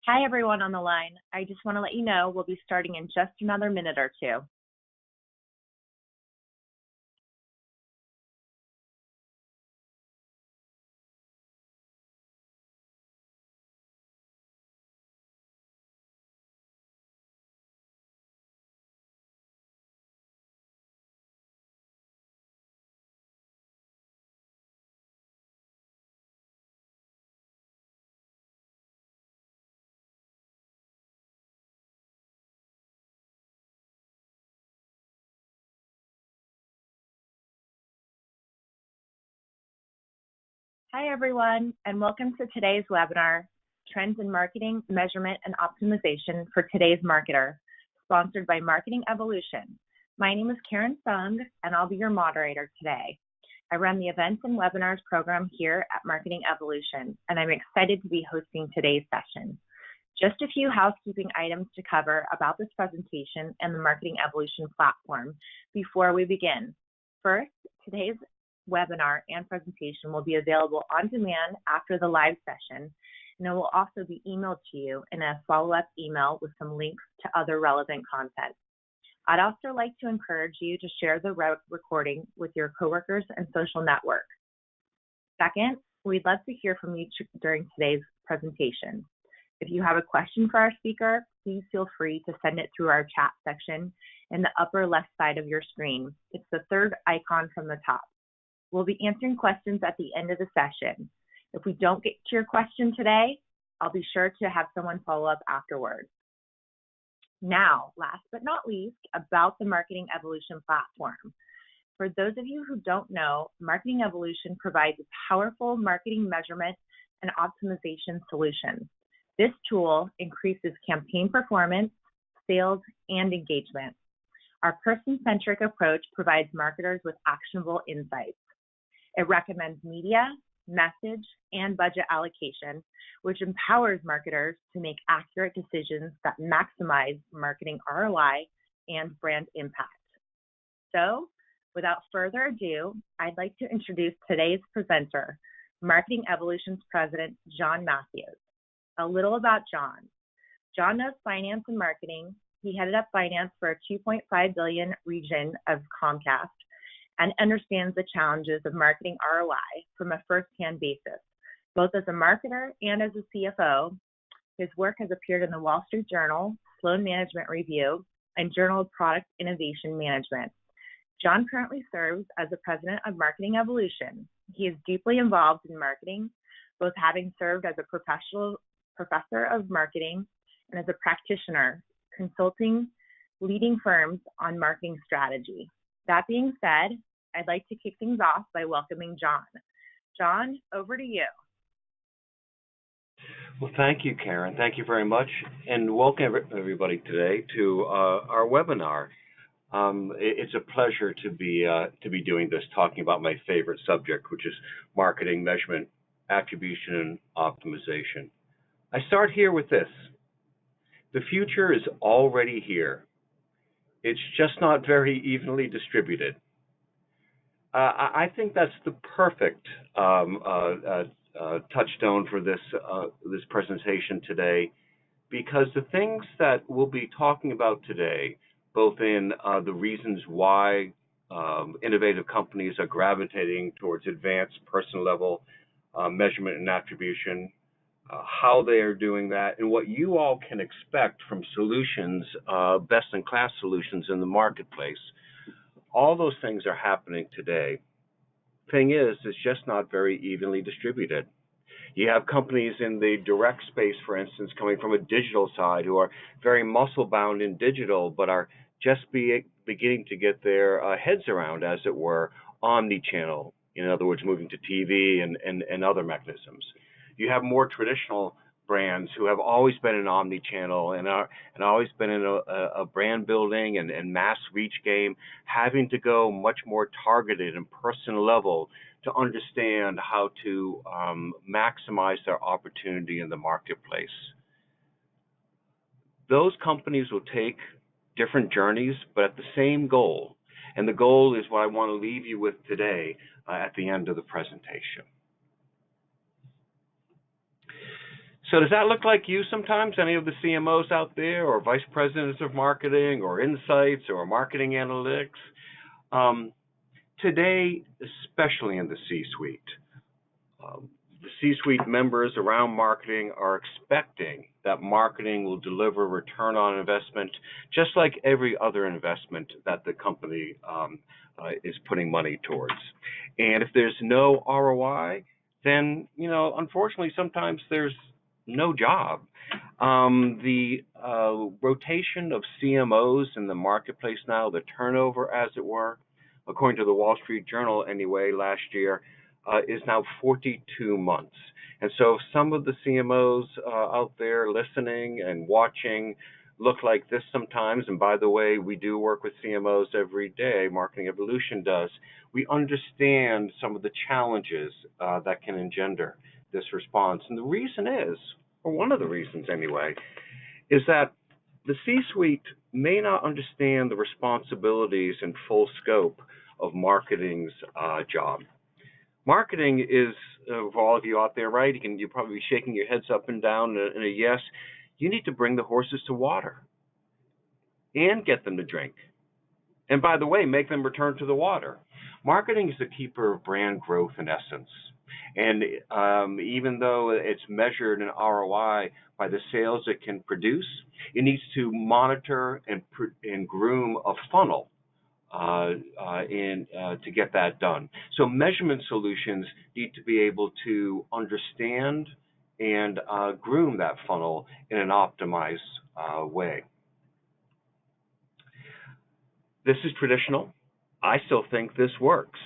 Hi, everyone on the line. I just want to let you know we'll be starting in just another minute or two. Hi, everyone, and welcome to today's webinar, Trends in Marketing, Measurement, and Optimization for Today's Marketer, sponsored by Marketing Evolution. My name is Karen Sung, and I'll be your moderator today. I run the Events and Webinars program here at Marketing Evolution, and I'm excited to be hosting today's session. Just a few housekeeping items to cover about this presentation and the Marketing Evolution platform before we begin. First, today's webinar and presentation will be available on demand after the live session, and it will also be emailed to you in a follow-up email with some links to other relevant content. I'd also like to encourage you to share the recording with your coworkers and social network. Second, we'd love to hear from you during today's presentation. If you have a question for our speaker, please feel free to send it through our chat section in the upper left side of your screen. It's the third icon from the top. We'll be answering questions at the end of the session. If we don't get to your question today, I'll be sure to have someone follow up afterwards. Now, last but not least, about the Marketing Evolution platform. For those of you who don't know, Marketing Evolution provides powerful marketing measurement and optimization solutions. This tool increases campaign performance, sales, and engagement. Our person-centric approach provides marketers with actionable insights. It recommends media, message, and budget allocation, which empowers marketers to make accurate decisions that maximize marketing ROI and brand impact. So, without further ado, I'd like to introduce today's presenter, Marketing Evolution's President, John Matthews. A little about John. John knows finance and marketing. He headed up finance for a $2.5 billion region of Comcast and understands the challenges of marketing ROI from a first-hand basis, both as a marketer and as a CFO. His work has appeared in the Wall Street Journal, Sloan Management Review, and Journal of Product Innovation Management. John currently serves as the president of Marketing Evolution. He is deeply involved in marketing, both having served as a professor of marketing and as a practitioner, consulting leading firms on marketing strategy. That being said, I'd like to kick things off by welcoming John. John, over to you. Well, thank you, Karen. Thank you very much, and welcome everybody today to our webinar. It's a pleasure to be doing this, talking about my favorite subject, which is marketing, measurement, attribution, and optimization. I start here with this. The future is already here. It's just not very evenly distributed. I think that's the perfect touchstone for this presentation today, because the things that we'll be talking about today, both in the reasons why innovative companies are gravitating towards advanced person level measurement and attribution, how they are doing that, and what you all can expect from solutions, best-in-class solutions in the marketplace. All those things are happening today. Thing is, it's just not very evenly distributed. You have companies in the direct space, for instance, coming from a digital side who are very muscle-bound in digital, but are just beginning to get their heads around, as it were, omni-channel. In other words, moving to TV and other mechanisms. You have more traditional brands who have always been in omni-channel and always been in a brand building and mass reach game, having to go much more targeted and personal level to understand how to maximize their opportunity in the marketplace. Those companies will take different journeys, but at the same goal. And the goal is what I want to leave you with today at the end of the presentation. So does that look like you sometimes, any of the CMOs out there, or vice presidents of marketing, or insights, or marketing analytics? Today, especially in the C-suite, the C-suite members around marketing are expecting that marketing will deliver return on investment, just like every other investment that the company is putting money towards. And if there's no ROI, then, unfortunately, sometimes there's no job. The rotation of CMOs in the marketplace now, the turnover, as it were, according to the Wall Street Journal anyway, last year, is now 42 months. And so some of the CMOs out there listening and watching look like this sometimes. And by the way, we do work with CMOs every day, Marketing Evolution does. We understand some of the challenges that can engender this response. And the reason is, or one of the reasons anyway, is that the C-suite may not understand the responsibilities and full scope of marketing's job. Marketing is, for all of you out there, right? You're probably shaking your heads up and down in a yes. You need to bring the horses to water and get them to drink. And by the way, make them return to the water. Marketing is the keeper of brand growth in essence. And even though it's measured in ROI by the sales it can produce, it needs to monitor and groom a funnel to get that done. So measurement solutions need to be able to understand and groom that funnel in an optimized way. This is traditional. I still think this works.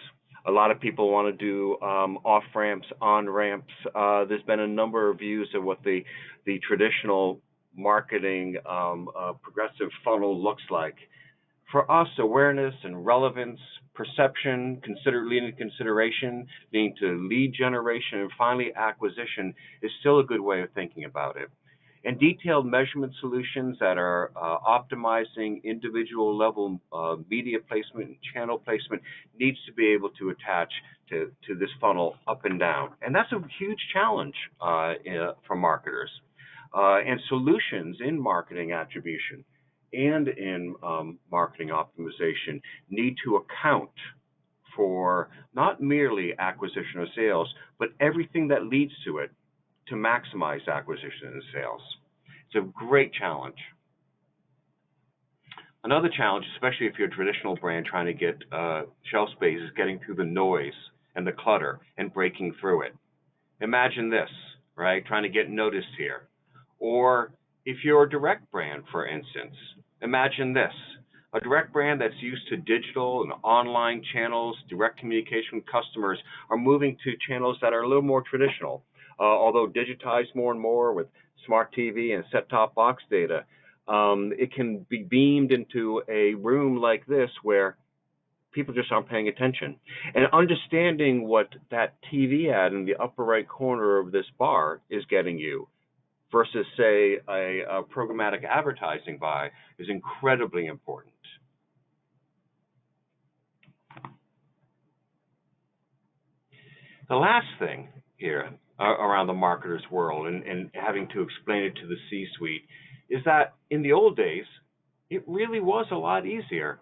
A lot of people want to do off-ramps, on-ramps. There's been a number of views of what the traditional marketing progressive funnel looks like. For us, awareness and relevance, perception, leading to consideration, leading to lead generation, and finally acquisition is still a good way of thinking about it. And detailed measurement solutions that are optimizing individual level media placement and channel placement needs to be able to attach to this funnel up and down. And that's a huge challenge for marketers. And solutions in marketing attribution and in marketing optimization need to account for not merely acquisition or sales, but everything that leads to it to maximize acquisition and sales. It's a great challenge. Another challenge, especially if you're a traditional brand trying to get shelf space, is getting through the noise and the clutter and breaking through it. Imagine this, right? Trying to get noticed here. Or if you're a direct brand, for instance, imagine this. A direct brand that's used to digital and online channels, direct communication with customers, are moving to channels that are a little more traditional. Although digitized more and more with smart TV and set-top box data, it can be beamed into a room like this where people just aren't paying attention. And understanding what that TV ad in the upper right corner of this bar is getting you versus, say, a programmatic advertising buy is incredibly important. The last thing here around the marketer's world and having to explain it to the C-suite is that in the old days, it really was a lot easier.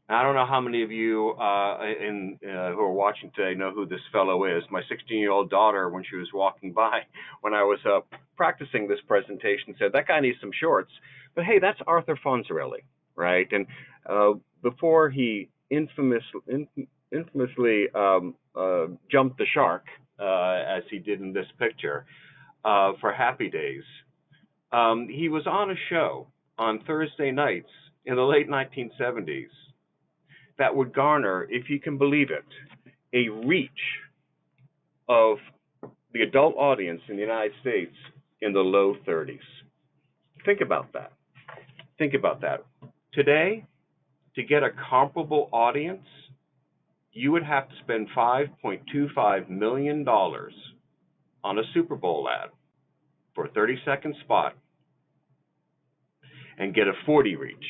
Now, I don't know how many of you who are watching today know who this fellow is. My 16-year-old daughter, when she was walking by, when I was practicing this presentation, said, "That guy needs some shorts." But hey, that's Arthur Fonzarelli, right? And before he infamously jumped the shark, as he did in this picture, for Happy Days, he was on a show on Thursday nights in the late 1970s that would garner, if you can believe it, a reach of the adult audience in the United States in the low 30s. Think about that. Think about that. Today, to get a comparable audience, you would have to spend $5.25 million on a Super Bowl ad for a 30-second spot and get a 40 reach.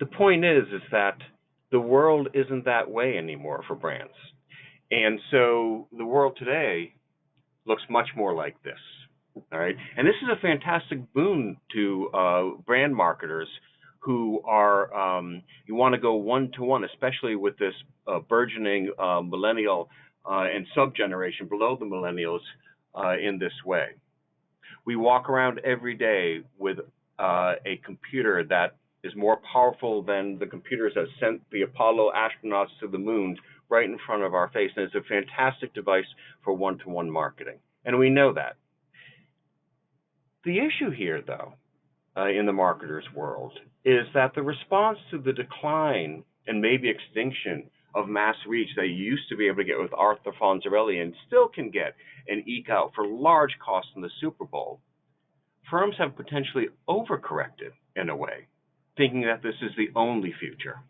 The point is that the world isn't that way anymore for brands. And so the world today looks much more like this. All right, and this is a fantastic boon to brand marketers who are you want to go one-to-one, especially with this burgeoning millennial and sub-generation below the millennials in this way. We walk around every day with a computer that is more powerful than the computers that sent the Apollo astronauts to the moon right in front of our face, and it's a fantastic device for one-to-one marketing, and we know that. The issue here, though, in the marketer's world, is that the response to the decline and maybe extinction of mass reach that you used to be able to get with Arthur Fonzarelli and still can get and eke out for large costs in the Super Bowl, firms have potentially overcorrected in a way, thinking that this is the only future,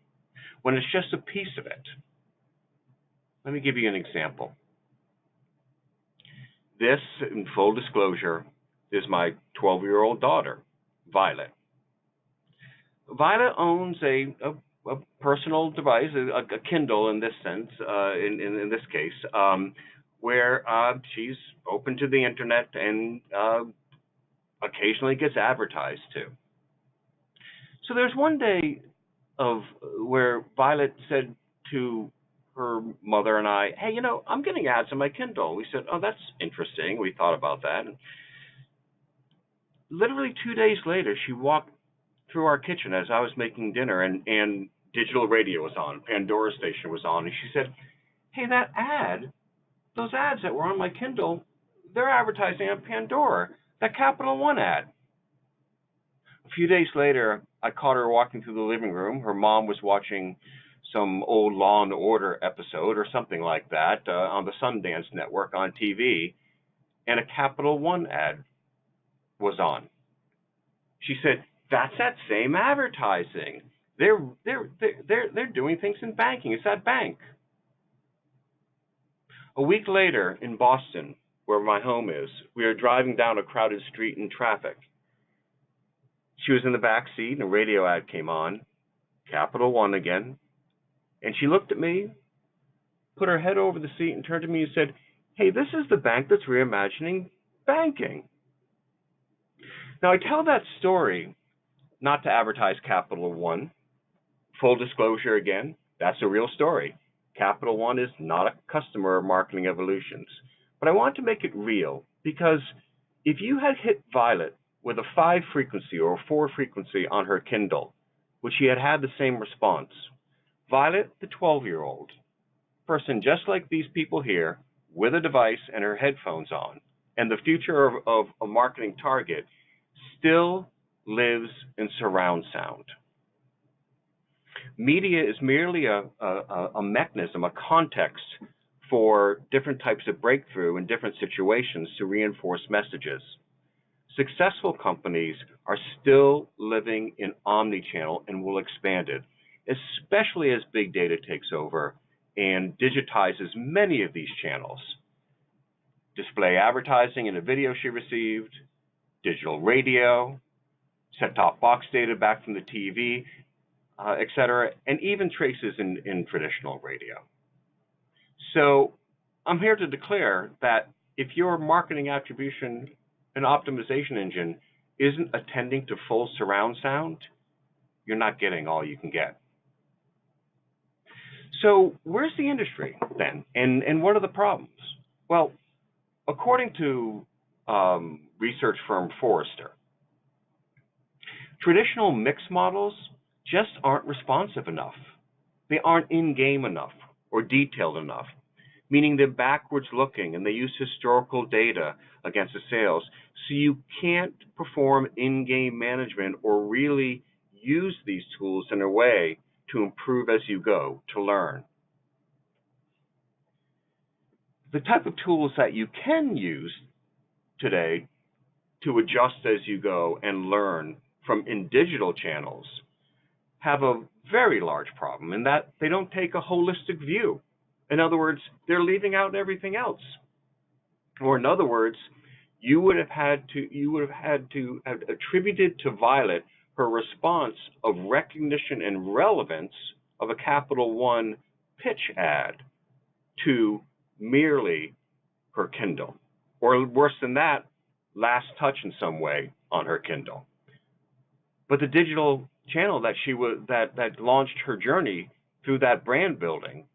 when it's just a piece of it. Let me give you an example. This, in full disclosure, is my 12-year-old daughter, Violet. Violet owns a personal device, a Kindle in this sense, in this case, where she's open to the internet and occasionally gets advertised to. So there's one day where Violet said to her mother and I, hey, I'm getting ads on my Kindle. We said, oh, that's interesting. We thought about that. And literally 2 days later, she walked through our kitchen as I was making dinner, and digital radio was on, Pandora station was on, and she said, hey, those ads that were on my Kindle, they're advertising on Pandora, that Capital One ad. A few days later, I caught her walking through the living room. Her mom was watching some old Law and Order episode or something like that on the Sundance Network on TV, and a Capital One ad was on. She said, that's that same advertising. They're doing things in banking. It's that bank. A week later in Boston, where my home is, we were driving down a crowded street in traffic. She was in the back seat and a radio ad came on, Capital One again, and she looked at me, put her head over the seat and turned to me and said, hey, this is the bank that's reimagining banking. Now, I tell that story not to advertise Capital One. Full disclosure again, that's a real story. Capital One is not a customer of Marketing Evolutions. But I want to make it real because if you had hit Violet with a 5 frequency or a 4 frequency on her Kindle, which she had the same response, Violet, the 12-year-old, person just like these people here, with a device and her headphones on, and the future of a marketing target, still lives in surround sound. Media is merely a mechanism, a context for different types of breakthrough in different situations to reinforce messages. Successful companies are still living in omnichannel and will expand it, especially as big data takes over and digitizes many of these channels. Display advertising in a video she received, digital radio, set-top box data back from the TV, etc., and even traces in traditional radio. So I'm here to declare that if your marketing attribution and optimization engine isn't attending to full surround sound, you're not getting all you can get. So where's the industry then, and what are the problems? Well, according to research firm Forrester, traditional mix models just aren't responsive enough. They aren't in-game enough or detailed enough, meaning they're backwards looking and they use historical data against the sales. So you can't perform in-game management or really use these tools in a way to improve as you go, to learn. The type of tools that you can use today to adjust as you go and learn from in digital channels have a very large problem in that they don't take a holistic view. In other words, they're leaving out everything else. Or in other words, you would have had to have attributed to Violet her response of recognition and relevance of a Capital One pitch ad to merely her Kindle. Or worse than that, last touch in some way on her Kindle. But the digital channel that launched her journey through that brand building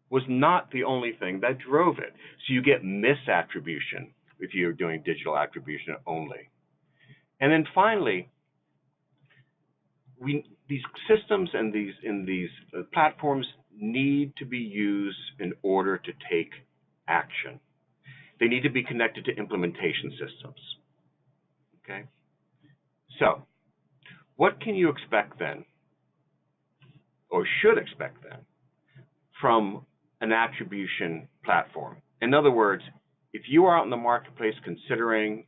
was not the only thing that drove it. So you get misattribution if you're doing digital attribution only. And then finally, these systems and these platforms need to be used in order to take action. They need to be connected to implementation systems. Okay? So, what can you expect then, or should expect then, from an attribution platform? In other words, if you are out in the marketplace considering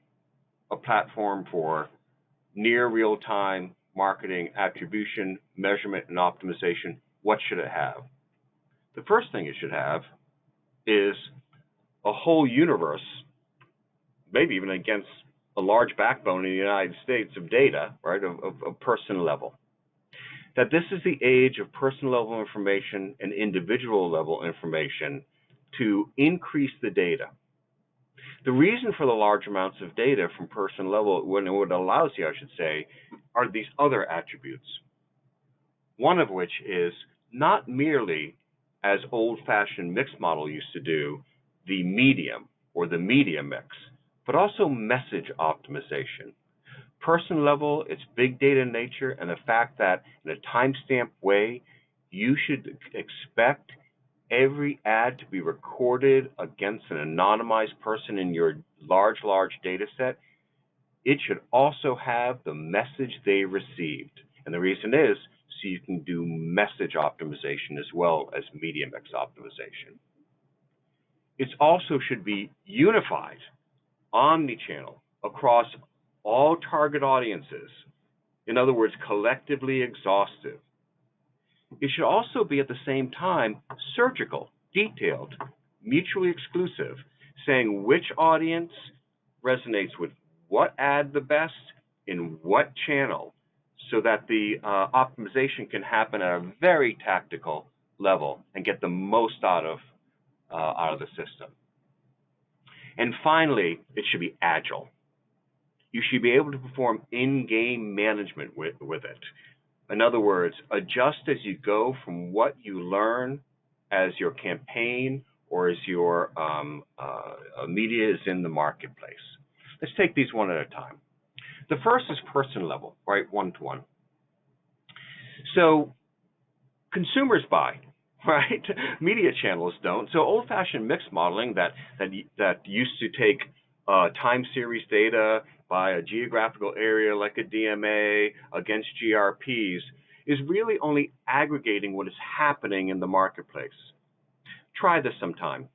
a platform for near real-time marketing, attribution, measurement, and optimization, what should it have? The first thing it should have is a whole universe, maybe even against a large backbone in the United States of data, right, of person level. That this is the age of person level information and individual level information to increase the data. The reason for the large amounts of data from person level, what it allows you, I should say, are these other attributes. One of which is not merely, as old-fashioned mix model used to do, the medium or the media mix, but also message optimization. Person level, it's big data nature, and the fact that in a timestamp way, you should expect every ad to be recorded against an anonymized person in your large data set. It should also have the message they received. And the reason is so you can do message optimization as well as media mix optimization. It also should be unified, omni-channel, across all target audiences. In other words, collectively exhaustive. It should also be at the same time surgical, detailed, mutually exclusive, saying which audience resonates with what ad the best in what channel, so that the optimization can happen at a very tactical level and get the most out of the system. And finally, it should be agile. You should be able to perform in-game management with it. In other words, adjust as you go from what you learn as your campaign or as your media is in the marketplace. Let's take these one at a time. The first is person level, right, one-to-one. So consumers buy, right? Media channels don't. So old-fashioned mix modeling that used to take time series data by a geographical area like a DMA against GRPs is really only aggregating what is happening in the marketplace. Try this sometime.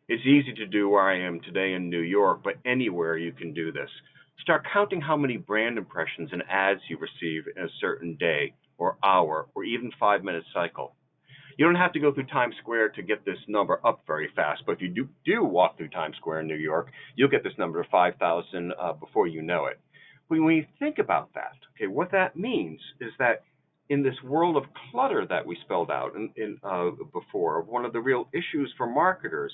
It's easy to do where I am today in New York, but anywhere you can do this. Start counting how many brand impressions and ads you receive in a certain day or hour or even 5-minute cycle. You don't have to go through Times Square to get this number up very fast, but if you do walk through Times Square in New York, you'll get this number of 5,000 before you know it. But when you think about that, okay, what that means is that in this world of clutter that we spelled out before, one of the real issues for marketers,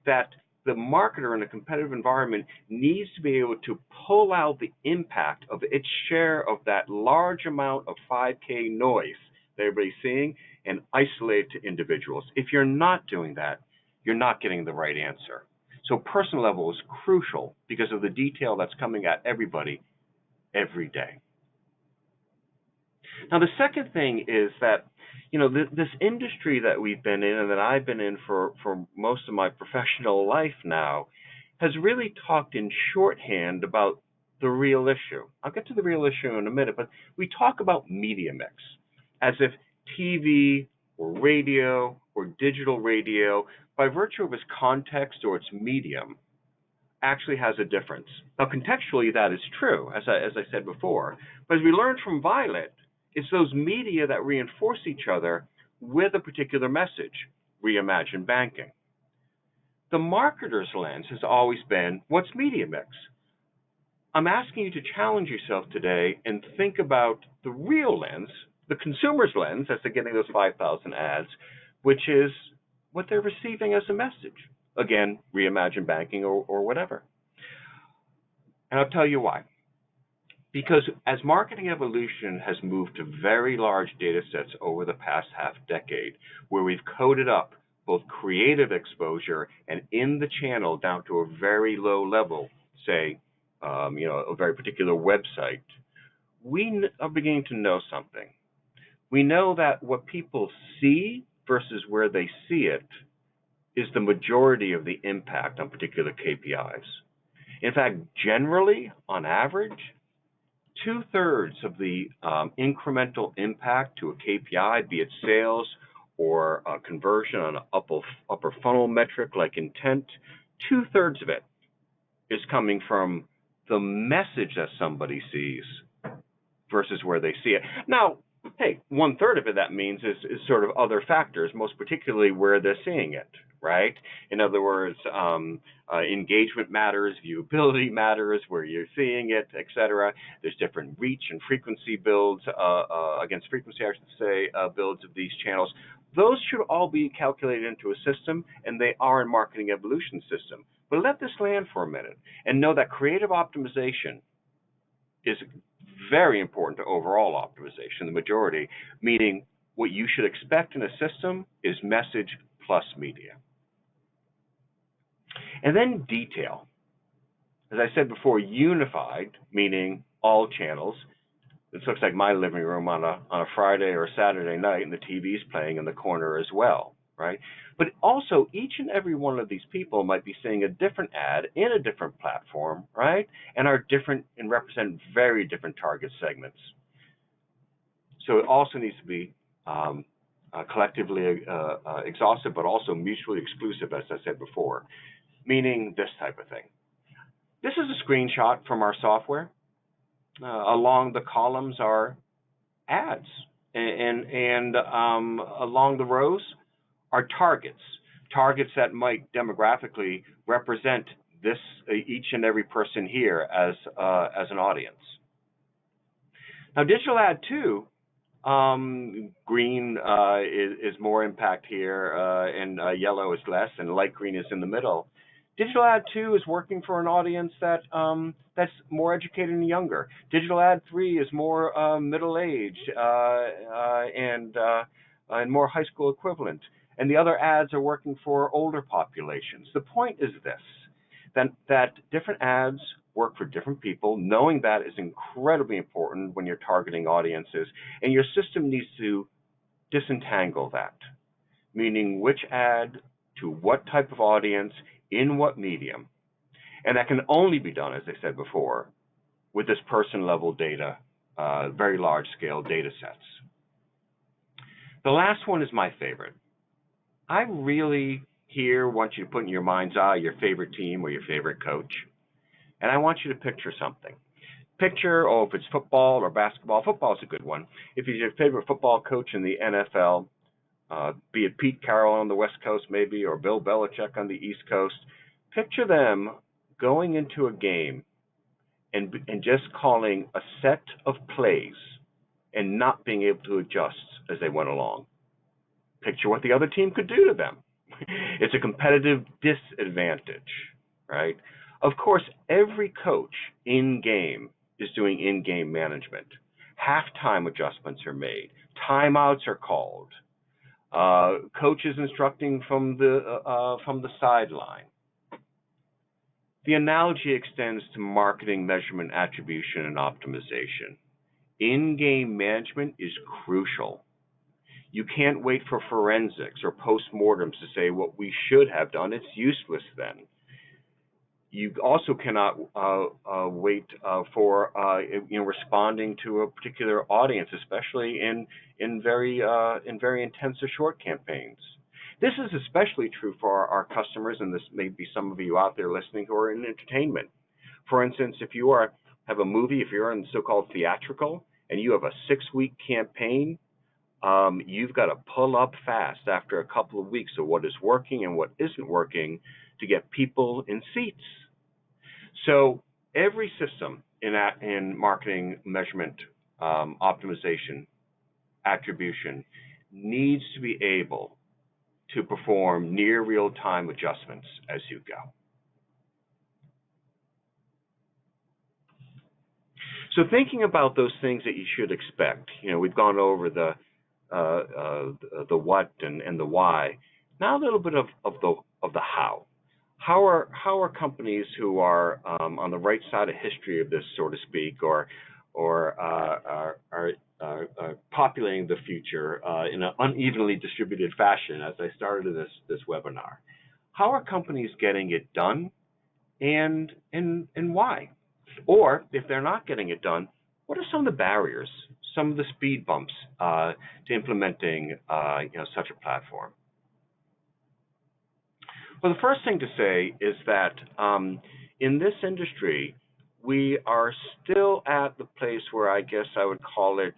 that the marketer in a competitive environment needs to be able to pull out the impact of its share of that large amount of 5K noise that everybody's seeing and isolate it to individuals. If you're not doing that, you're not getting the right answer. So person level is crucial because of the detail that's coming at everybody every day. Now, the second thing is that, you know, this industry that we've been in and that I've been in for most of my professional life now has really talked in shorthand about the real issue. I'll get to the real issue in a minute, but we talk about media mix as if TV or radio or digital radio, by virtue of its context or its medium, actually has a difference. Now, contextually, that is true, as I said before. But as we learned from Violet, it's those media that reinforce each other with a particular message, reimagine banking. The marketer's lens has always been, what's media mix? I'm asking you to challenge yourself today and think about the real lens, the consumer's lens, as they're getting those 5,000 ads, which is what they're receiving as a message. Again, reimagine banking or whatever. And I'll tell you why. Because as marketing evolution has moved to very large data sets over the past half decade, where we've coded up both creative exposure and in the channel down to a very low level, say, a very particular website, we are beginning to know something. We know that what people see versus where they see it is the majority of the impact on particular KPIs. In fact, generally, on average, 2/3 of the incremental impact to a KPI, be it sales or conversion on an upper funnel metric like intent, 2/3 of it is coming from the message that somebody sees versus where they see it. Now, hey, 1/3 of it that means is sort of other factors, most particularly where they're seeing it, right? In other words, engagement matters, viewability matters, where you're seeing it, et cetera. There's different reach and frequency builds, against frequency, I should say, builds of these channels. Those should all be calculated into a system, and they are in Marketing Evolution system. But let this land for a minute and know that creative optimization is very important to overall optimization, the majority, meaning what you should expect in a system is message plus media. And then detail. As I said before, unified, meaning all channels. This looks like my living room on a Friday or Saturday night, and the TV's playing in the corner as well, right? But also, each and every one of these people might be seeing a different ad in a different platform, right? And are different and represent very different target segments. So it also needs to be collectively exhaustive, but also mutually exclusive, as I said before, meaning this type of thing. This is a screenshot from our software. Along the columns are ads, and along the rows are targets that might demographically represent this each and every person here as an audience. Now, digital ad too. Green is more impact here, and yellow is less, and light green is in the middle. Digital ad 2 is working for an audience that's more educated and younger. Digital ad 3 is more middle-aged and more high school equivalent. And the other ads are working for older populations. The point is this, that different ads work for different people. Knowing that is incredibly important when you're targeting audiences. And your system needs to disentangle that, meaning which ad to what type of audience in what medium. And that can only be done, as I said before, with this person-level data, very large-scale data sets. The last one is my favorite. I really here want you to put in your mind's eye your favorite team or your favorite coach. And I want you to picture something. Picture, if it's football or basketball, football is a good one. If it's your favorite football coach in the NFL, be it Pete Carroll on the West Coast maybe, or Bill Belichick on the East Coast, picture them going into a game and just calling a set of plays and not being able to adjust as they went along. Picture what the other team could do to them. It's a competitive disadvantage, right? Of course, every coach in-game is doing in-game management. Halftime adjustments are made. Timeouts are called. Coaches instructing from the sideline. The analogy extends to marketing, measurement, attribution, and optimization. In-game management is crucial. You can't wait for forensics or postmortems to say what we should have done. It's useless then. You also cannot wait for responding to a particular audience, especially in very intensive short campaigns. This is especially true for our customers, and this may be some of you out there listening who are in entertainment. For instance, if you have a movie, if you're in so-called theatrical, and you have a 6-week campaign, you've got to pull up fast after a couple of weeks of what is working and what isn't working to get people in seats. So every system in marketing, measurement, optimization, attribution needs to be able to perform near real-time adjustments as you go. So thinking about those things that you should expect, we've gone over the what and the why. Now a little bit of the how. How are companies who are on the right side of history of this, so to speak, or are populating the future in an unevenly distributed fashion, as I started this webinar? How are companies getting it done, and why? Or if they're not getting it done, what are some of the barriers, some of the speed bumps to implementing such a platform? Well, the first thing to say is that in this industry, we are still at the place where I guess I would call it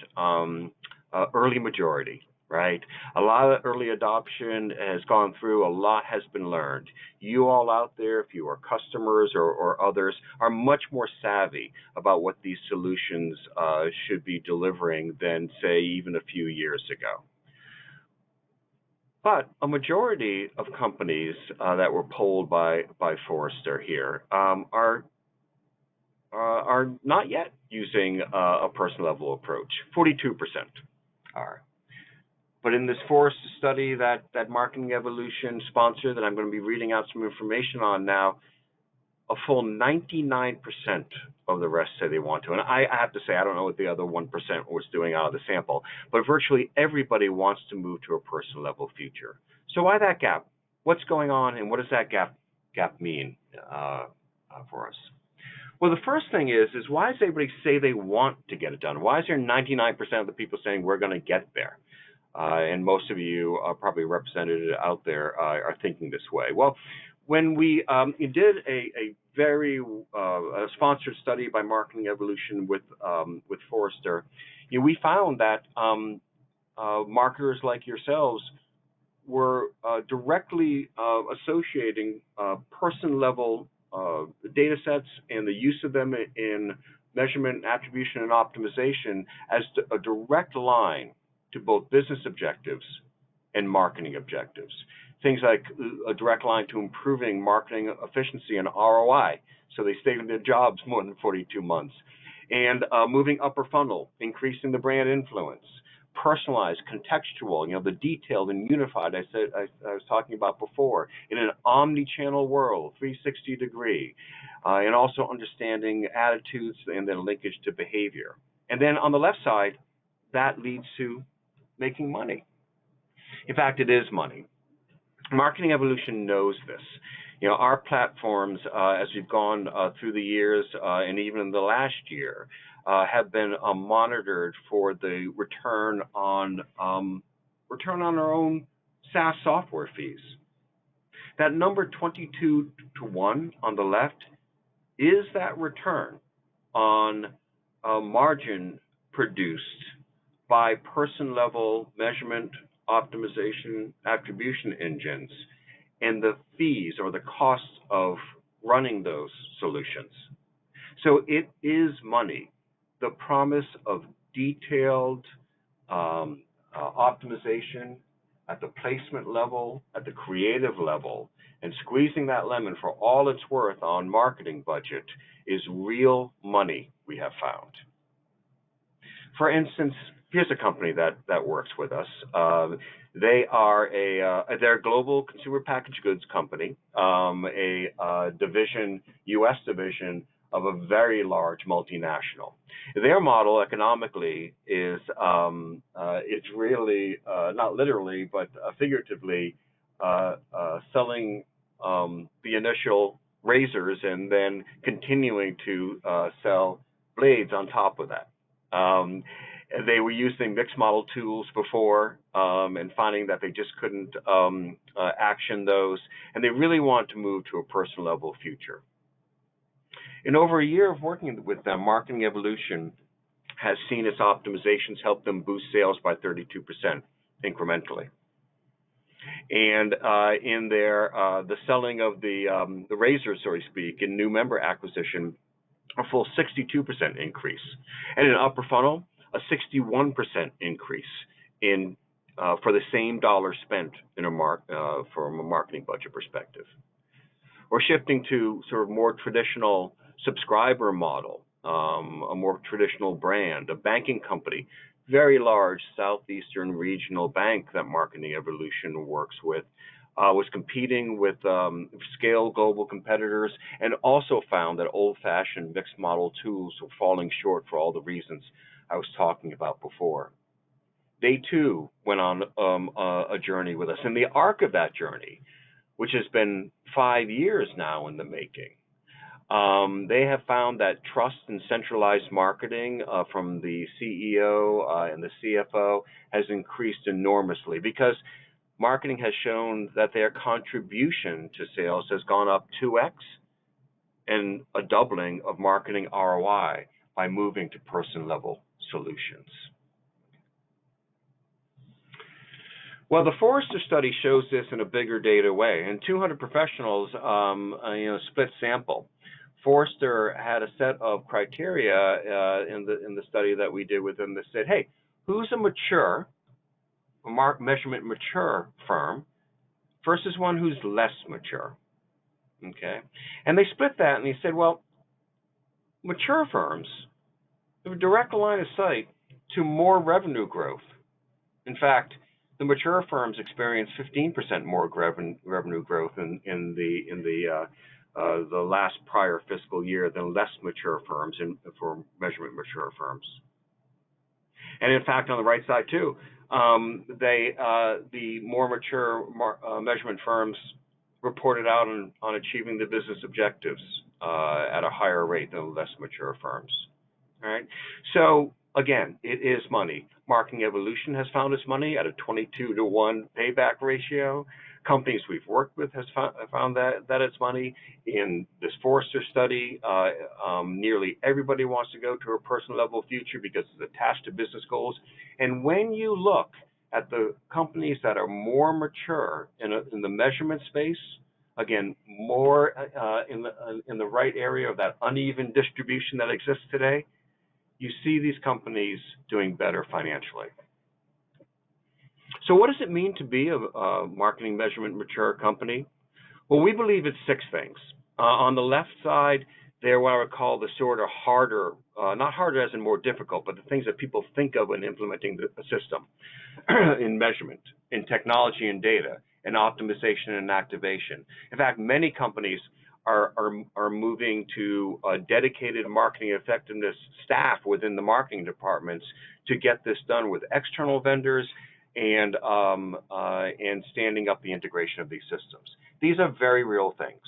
early majority, right? A lot of early adoption has gone through, a lot has been learned. You all out there, if you are customers or others, are much more savvy about what these solutions should be delivering than, say, even a few years ago. But a majority of companies that were polled by Forrester here are not yet using a person level approach. 42% are. But in this Forrester study that Marketing Evolution sponsored, that I'm going to be reading out some information on now, a full 99% of the rest say they want to. And I have to say, I don't know what the other 1% was doing out of the sample, but virtually everybody wants to move to a person level future. So why that gap? What's going on, and what does that gap mean for us? Well, the first thing is why does everybody say they want to get it done? Why is there 99% of the people saying we're going to get there? And most of you are probably represented out there are thinking this way. Well, when we did a very sponsored study by Marketing Evolution with Forrester, we found that marketers like yourselves were directly associating person-level data sets and the use of them in measurement, attribution, and optimization as a direct line to both business objectives and marketing objectives. Things like a direct line to improving marketing efficiency and ROI, so they stay in their jobs more than 42 months, and moving upper funnel, increasing the brand influence, personalized, contextual, the detailed and unified I was talking about before, in an omni-channel world, 360 degree, and also understanding attitudes and then linkage to behavior. And then on the left side, that leads to making money. In fact, it is money. Marketing Evolution knows this. Our platforms, as we've gone through the years and even in the last year, have been monitored for the return on our own SaaS software fees. That number 22 to 1 on the left is that return on margin produced by person-level measurement, optimization, attribution engines, and the fees or the costs of running those solutions. So it is money. The promise of detailed optimization at the placement level, at the creative level, and squeezing that lemon for all it's worth on marketing budget is real money, we have found. For instance, here's a company that works with us. They're a global consumer packaged goods company, a division, U.S. division of a very large multinational. Their model economically is it's really not literally but figuratively selling the initial razors and then continuing to sell blades on top of that. They were using mixed model tools before and finding that they just couldn't action those, and they really want to move to a person level future. In over a year of working with them, Marketing Evolution has seen its optimizations help them boost sales by 32% incrementally. And in their the selling of the razors, so to speak, in new member acquisition, a full 62% increase, and in upper funnel, a 61% increase in for the same dollar spent in from a marketing budget perspective. Or shifting to sort of more traditional subscriber model, a more traditional brand, a banking company, very large southeastern regional bank that Marketing Evolution works with, was competing with scale global competitors and also found that old-fashioned mixed model tools were falling short for all the reasons I was talking about before. They too went on a journey with us. And the arc of that journey, which has been 5 years now in the making, they have found that trust in centralized marketing from the CEO and the CFO has increased enormously because marketing has shown that their contribution to sales has gone up 2x and a doubling of marketing ROI by moving to person-level solutions. Well, the Forrester study shows this in a bigger data way. In 200 professionals, split sample. Forrester had a set of criteria in the study that we did with them that said, hey, who's a measurement mature firm versus one who's less mature? Okay, and they split that and they said, well, mature firms have a direct line of sight to more revenue growth. In fact, the mature firms experience 15% more revenue growth in the last prior fiscal year than less mature firms for measurement mature firms. And in fact, on the right side too, the more mature measurement firms reported out on achieving the business objectives at a higher rate than less mature firms. All right. So again, it is money. Marketing Evolution has found its money at a 22-to-1 payback ratio. Companies we've worked with has found that it's money. In this Forrester study, nearly everybody wants to go to a personal-level future because it's attached to business goals. And when you look at the companies that are more mature in the measurement space, again, more in the right area of that uneven distribution that exists today, you see these companies doing better financially. So what does it mean to be a marketing measurement mature company? Well, we believe it's 6 things. On the left side, they're what I would call the sort of harder, not harder as in more difficult, but the things that people think of when implementing a system in measurement, in technology and data, in optimization and activation. In fact, many companies are moving to a dedicated marketing effectiveness staff within the marketing departments to get this done with external vendors and standing up the integration of these systems. These are very real things.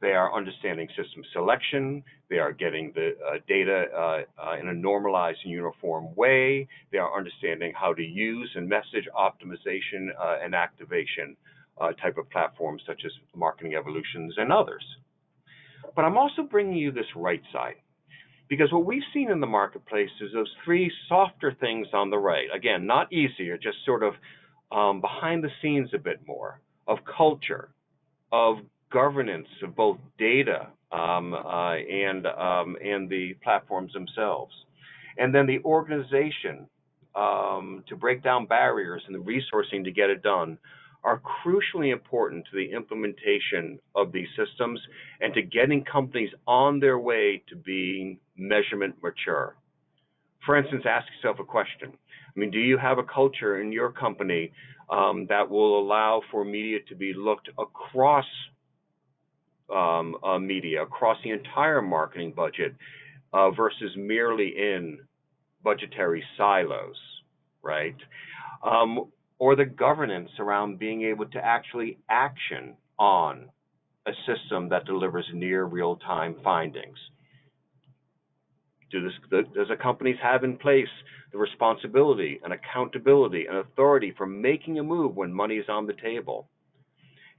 They are understanding system selection. They are getting the data in a normalized and uniform way. They are understanding how to use and message optimization and activation type of platforms such as Marketing Evolutions and others. But I'm also bringing you this right side, because what we've seen in the marketplace is those 3 softer things on the right. Again, not easier, just sort of behind the scenes a bit more, of culture, of governance of both data and the platforms themselves. And then the organization to break down barriers and the resourcing to get it done are crucially important to the implementation of these systems and to getting companies on their way to being measurement mature. For instance, ask yourself a question. I mean, do you have a culture in your company that will allow for media to be looked across media, across the entire marketing budget versus merely in budgetary silos, right? Or the governance around being able to actually action on a system that delivers near real-time findings. Does a company have in place the responsibility and accountability and authority for making a move when money is on the table?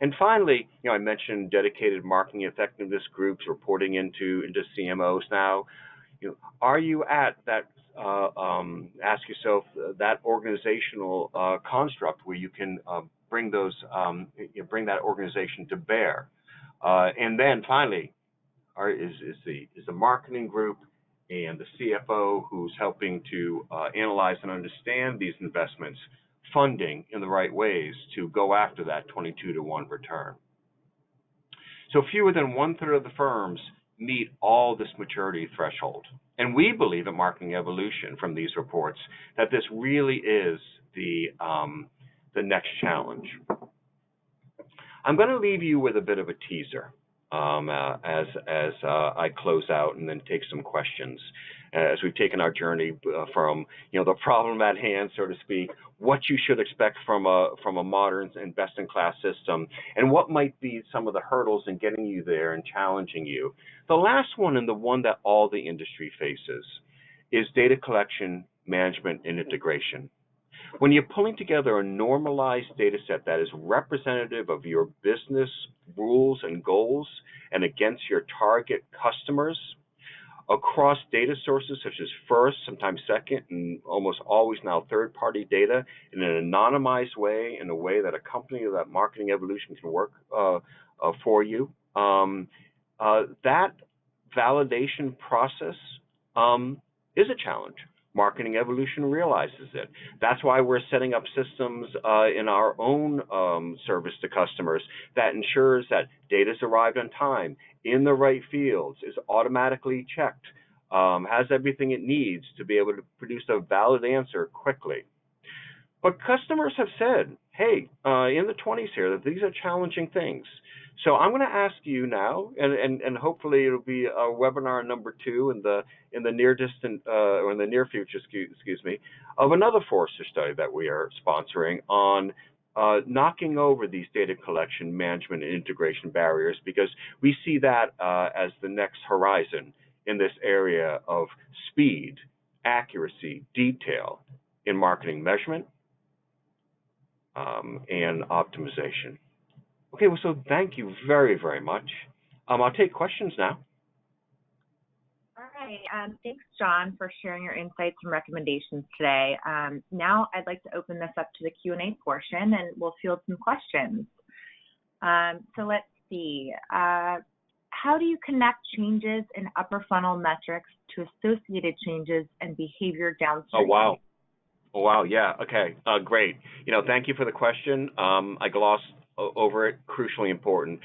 And finally, I mentioned dedicated marketing effectiveness groups reporting into CMOs now. Are you at that? Ask yourself that organizational construct where you can bring those, bring that organization to bear. And then finally, is the marketing group and the CFO who's helping to analyze and understand these investments, funding in the right ways to go after that 22-to-1 return. So fewer than 1/3 of the firms meet all this maturity threshold. And we believe at Marketing Evolution from these reports that this really is the next challenge. I'm going to leave you with a bit of a teaser as I close out and then take some questions as we've taken our journey from the problem at hand, so to speak, what you should expect from a modern and best-in-class system, and what might be some of the hurdles in getting you there and challenging you. The last one, and the one that all the industry faces, is data collection, management, and integration. When you're pulling together a normalized data set that is representative of your business rules and goals and against your target customers across data sources such as first, sometimes second, and almost always now third-party data in an anonymized way, in a way that a company or that Marketing Evolution can work for you, that validation process is a challenge. Marketing Evolution realizes it. That's why we're setting up systems in our own service to customers that ensures that data's arrived on time, in the right fields, is automatically checked, has everything it needs to be able to produce a valid answer quickly. But customers have said, hey, in the 20s here, that these are challenging things. So I'm going to ask you now, and hopefully it'll be a webinar number 2 in the near distant or in the near future, excuse me, of another Forrester study that we are sponsoring on knocking over these data collection, management, and integration barriers, because we see that as the next horizon in this area of speed, accuracy, detail in marketing measurement and optimization. Okay, well, so thank you very, very much. I'll take questions now. All right. Thanks, John, for sharing your insights and recommendations today. Now I'd like to open this up to the Q&A portion, and we'll field some questions. So let's see. How do you connect changes in upper funnel metrics to associated changes and behavior downstream? Oh, wow. Oh, wow. Yeah. Okay. Great. Thank you for the question. I glossed over it. Crucially important.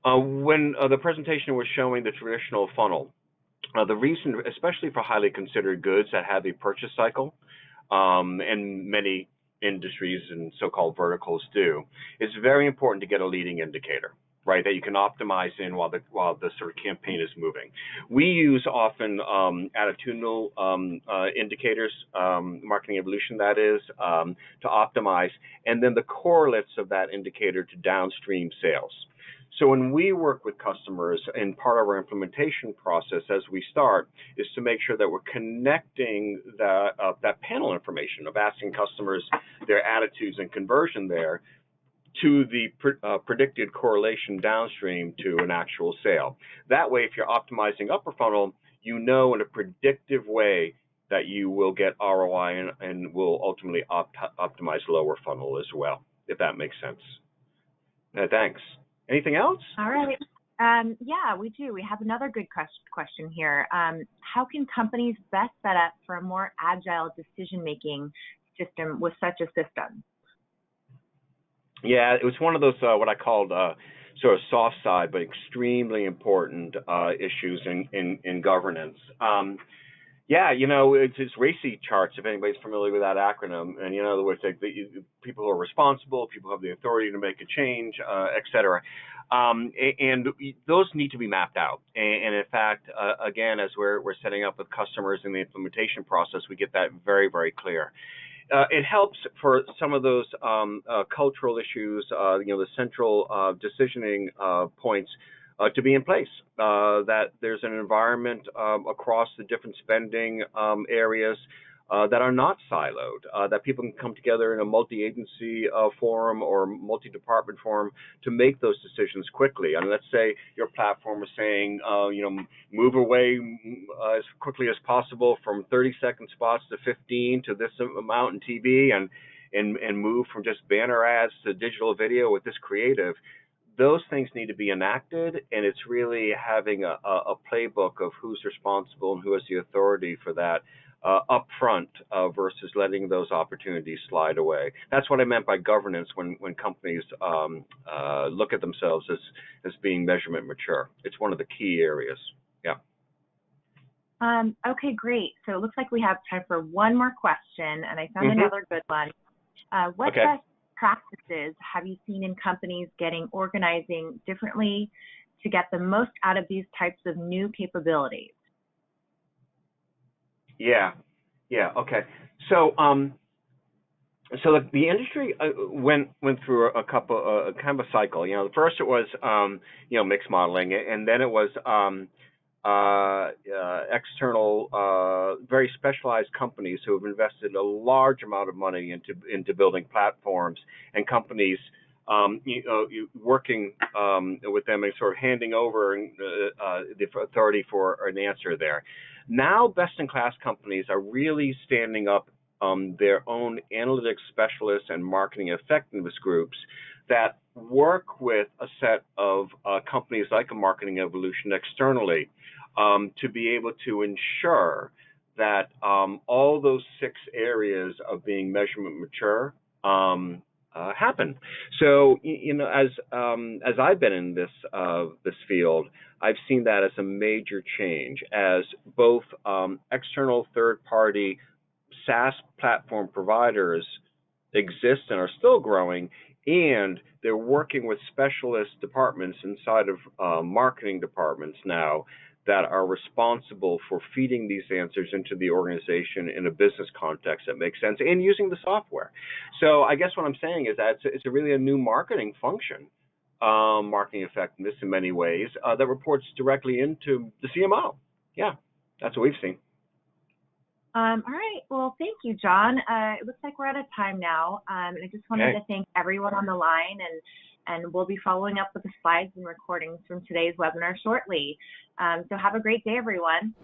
When the presentation was showing the traditional funnel, the reason, especially for highly considered goods that have a purchase cycle, and many industries and so-called verticals do, it's very important to get a leading indicator, right, that you can optimize in while the sort of campaign is moving. We use often attitudinal indicators, Marketing Evolution that is, to optimize, and then the correlates of that indicator to downstream sales. So when we work with customers, and part of our implementation process as we start is to make sure that we're connecting that panel information of asking customers their attitudes and conversion there to the predicted correlation downstream to an actual sale. That way, if you're optimizing upper funnel, you know in a predictive way that you will get ROI and will ultimately optimize lower funnel as well, if that makes sense. Thanks. Anything else? All right. Yeah, we do. We have another good question here. How can companies best set up for a more agile decision-making system with such a system? Yeah, it was one of those what I called sort of soft side, but extremely important issues in governance. Yeah, it's RACI charts, if anybody's familiar with that acronym. And in other words, people who are responsible, people who have the authority to make a change, et cetera. And those need to be mapped out. And in fact, again, as we're setting up with customers in the implementation process, we get that very, very clear. It helps for some of those cultural issues, the central decisioning points to be in place, that there's an environment across the different spending areas that are not siloed, that people can come together in a multi-agency forum or multi-department forum to make those decisions quickly. I mean, let's say your platform is saying, move away as quickly as possible from 30-second spots to 15 to this amount in TV, and move from just banner ads to digital video with this creative. Those things need to be enacted, and it's really having a playbook of who's responsible and who has the authority for that up front versus letting those opportunities slide away. That's what I meant by governance when companies look at themselves as being measurement mature. It's one of the key areas. Yeah. Okay, great. So it looks like we have time for one more question, and I found Hmm. another good one. What Okay. best practices have you seen in companies getting organizing differently to get the most out of these types of new capabilities? Yeah. Yeah. Okay. So, the industry went through a couple kind of a cycle. The first it was mixed modeling, and then it was external, very specialized companies who have invested a large amount of money into building platforms, and companies working with them and sort of handing over the authority for an answer there. Now, best-in-class companies are really standing up their own analytics specialists and marketing effectiveness groups that work with a set of companies like a Marketing Evolution externally to be able to ensure that all those 6 areas of being measurement mature happen. So, as I've been in this field, I've seen that as a major change, as both external third-party SaaS platform providers exist and are still growing, and they're working with specialist departments inside of marketing departments now that are responsible for feeding these answers into the organization in a business context that makes sense and using the software. So I guess what I'm saying is that it's really a new marketing function, marketing effectiveness in many ways, that reports directly into the CMO. Yeah, that's what we've seen. All right. Well, thank you, John. It looks like we're out of time now. And I just wanted Okay. to thank everyone on the line, and we'll be following up with the slides and recordings from today's webinar shortly. So have a great day, everyone.